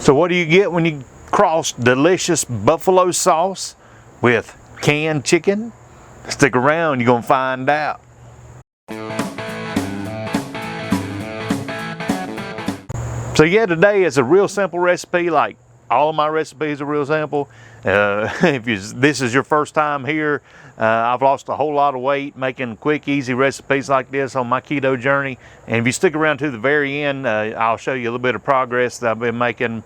So what do you get when you cross delicious buffalo sauce with canned chicken? Stick around, you're gonna find out. So yeah, today is a real simple recipe. Like all of my recipes are real simple. If this is your first time here, I've lost a whole lot of weight making quick, easy recipes like this on my keto journey. And if you stick around to the very end, I'll show you a little bit of progress that I've been making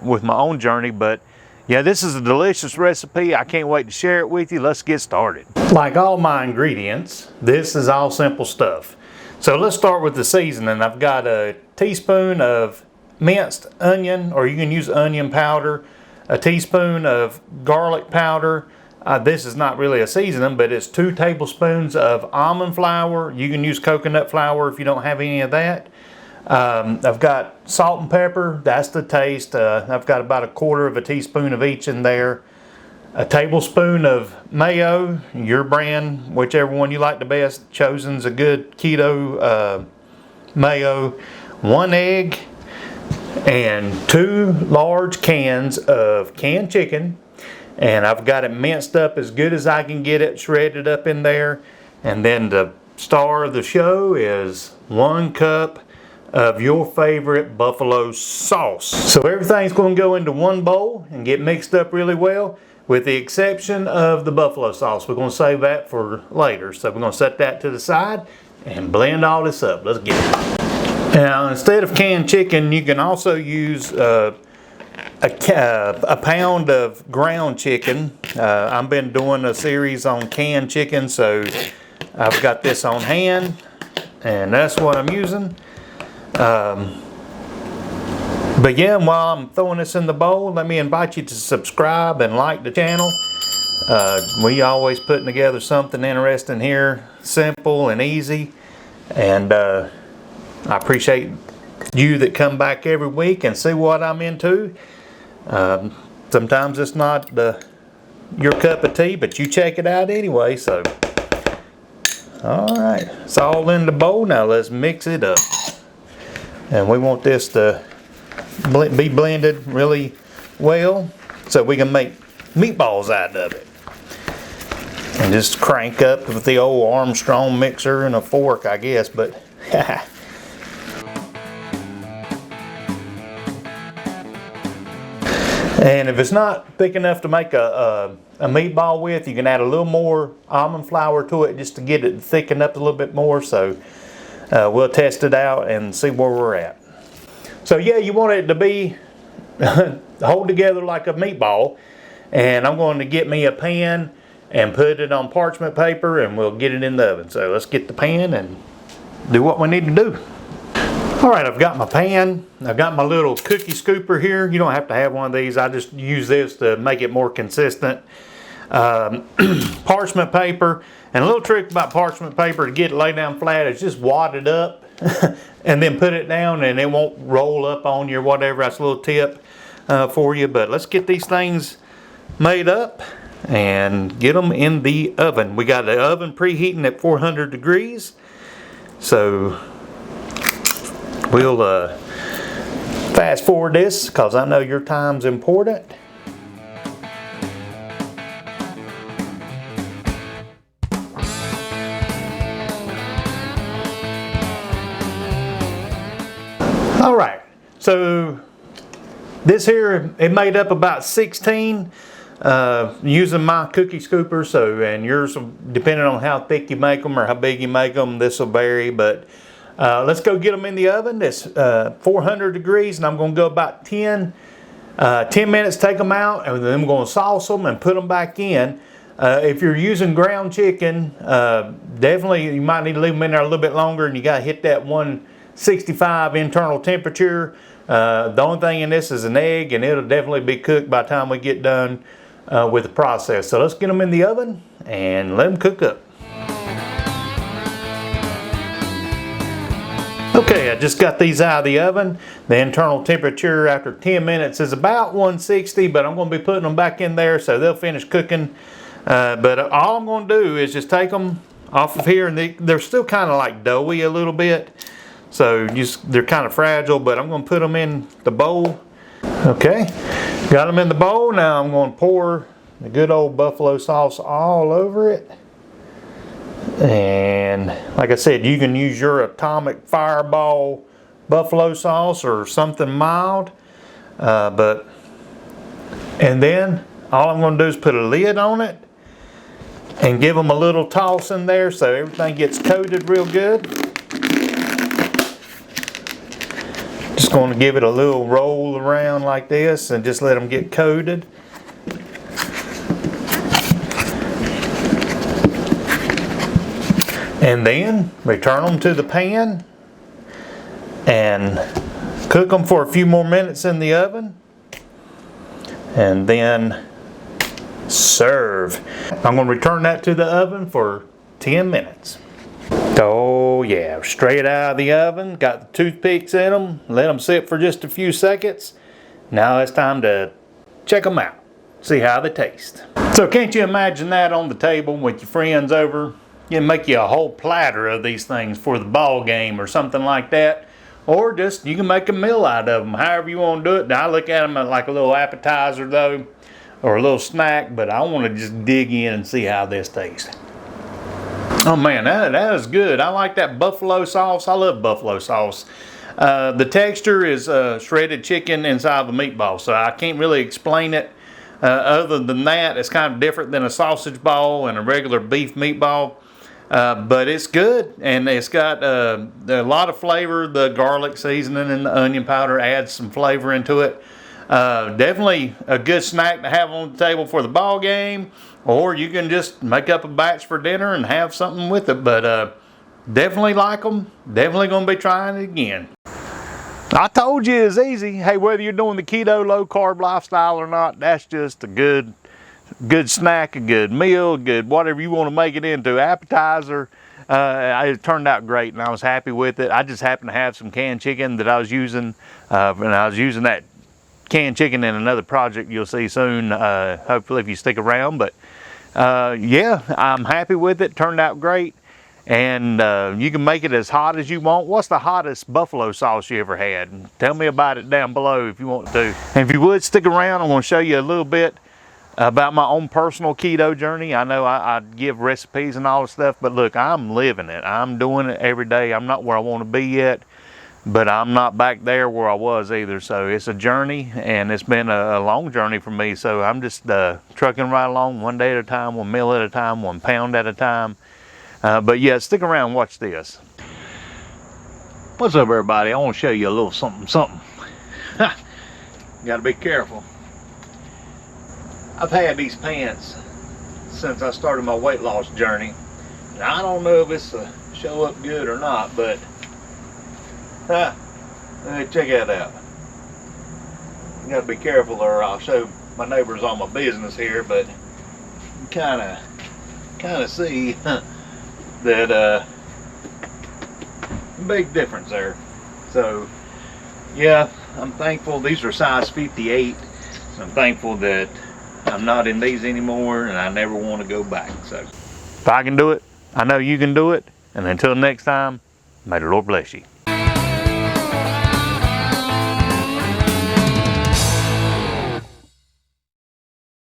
with my own journey. But yeah, this is a delicious recipe. I can't wait to share it with you. Let's get started. Like all my ingredients, this is all simple stuff. So let's start with the seasoning. I've got a teaspoon of minced onion, or you can use onion powder, a teaspoon of garlic powder. This is not really a seasoning, but it's 2 tablespoons of almond flour. You can use coconut flour if you don't have any of that. I've got salt and pepper, that's the taste. I've got about 1/4 teaspoon of each in there. A tablespoon of mayo, your brand, whichever one you like the best. Chosen's a good keto mayo. 1 egg and 2 large cans of canned chicken. And I've got it minced up as good as I can get it, shredded up in there. And then the star of the show is 1 cup of your favorite buffalo sauce. So everything's going to go into one bowl and get mixed up really well, with the exception of the buffalo sauce. We're going to save that for later. So we're going to set that to the side and blend all this up. Let's get it. Now, instead of canned chicken, you can also use a pound of ground chicken. I've been doing a series on canned chicken, so I've got this on hand, and that's what I'm using. But yeah, while I'm throwing this in the bowl, let me invite you to subscribe and like the channel. We always putting together something interesting here, simple and easy, and I appreciate you that come back every week and see what I'm into. Sometimes it's not your cup of tea, but you check it out anyway. So all right, it's all in the bowl. Now let's mix it up, and we want this to be blended really well so we can make meatballs out of it. And just crank up with the old Armstrong mixer and a fork, I guess, but and if it's not thick enough to make a meatball with, you can add a little more almond flour to it just to get it thickened up a little bit more. So we'll test it out and see where we're at. So yeah, you want it to be hold together like a meatball. And I'm going to get me a pan and put it on parchment paper, and we'll get it in the oven. So let's get the pan and do what we need to do. All right, I've got my pan. I've got my little cookie scooper here. You don't have to have one of these. I just use this to make it more consistent. Parchment paper. And a little trick about parchment paper to get it laid down flat is just wad it up and then put it down, and it won't roll up on you or whatever. That's a little tip for you. But let's get these things made up and get them in the oven. We got the oven preheating at 400 degrees. So we'll fast forward this because I know your time's important. All right, so this here, it made up about 16 using my cookie scooper. So, and yours, depending on how thick you make them or how big you make them, this will vary. But let's go get them in the oven. It's 400 degrees, and I'm going to go about 10 minutes, take them out, and then I'm going to sauce them and put them back in. If you're using ground chicken, definitely you might need to leave them in there a little bit longer, and you got to hit that 165 internal temperature. The only thing in this is an egg, and it'll definitely be cooked by the time we get done with the process. So let's get them in the oven and let them cook up. Okay, I just got these out of the oven. The internal temperature after 10 minutes is about 160, but I'm going to be putting them back in there so they'll finish cooking. But all I'm going to do is just take them off of here, and they're still kind of like doughy a little bit. So they're kind of fragile, but I'm going to put them in the bowl. Okay, got them in the bowl. Now I'm going to pour the good old buffalo sauce all over it. And like I said, you can use your Atomic Fireball buffalo sauce or something mild. And then all I'm going to do is put a lid on it and give them a little toss in there so everything gets coated real good. Just going to give it a little roll around like this and just let them get coated. And then return them to the pan and cook them for a few more minutes in the oven. And then serve. I'm going to return that to the oven for 10 minutes. Oh yeah, straight out of the oven, got the toothpicks in them, let them sit for just a few seconds. Now it's time to check them out, see how they taste. So can't you imagine that on the table with your friends over? You can make you a whole platter of these things for the ball game or something like that. Or just, you can make a meal out of them, however you want to do it. Now I look at them like a little appetizer though, or a little snack, but I want to just dig in and see how this tastes. Oh man, that is good. I like that buffalo sauce. I love buffalo sauce. The texture is shredded chicken inside of a meatball, so I can't really explain it. Other than that, it's kind of different than a sausage ball and a regular beef meatball. But it's good, and it's got a lot of flavor. The garlic seasoning and the onion powder adds some flavor into it. Definitely a good snack to have on the table for the ball game, or you can just make up a batch for dinner and have something with it. But definitely like them. Definitely going to be trying it again. I told you it's easy. Hey, whether you're doing the keto low carb lifestyle or not, that's just a good snack, a good meal, good whatever you want to make it into, appetizer. It turned out great and I was happy with it. I just happened to have some canned chicken that I was using, and I was using that canned chicken in another project you'll see soon, hopefully if you stick around. But yeah, I'm happy with it. Turned out great. And you can make it as hot as you want. What's the hottest buffalo sauce you ever had? Tell me about it down below if you want to. And if you would stick around, I'm going to show you a little bit about my own personal keto journey. I know I give recipes and all this stuff, but look, I'm living it. I'm doing it every day. I'm not where I want to be yet, but I'm not back there where I was either. So it's a journey, and it's been a long journey for me. So I'm just trucking right along, one day at a time, one meal at a time, 1 pound at a time. But yeah, stick around and watch this. What's up, everybody? I want to show you a little something. Gotta be careful. I've had these pants since I started my weight loss journey. And I don't know if it's a show up good or not, but check that out. You gotta be careful or I'll show my neighbors all my business here, but you kind of see that big difference there. So yeah, I'm thankful. These are size 58. So I'm thankful that I'm not in these anymore, and I never want to go back. So if I can do it, I know you can do it. And until next time, may the Lord bless you.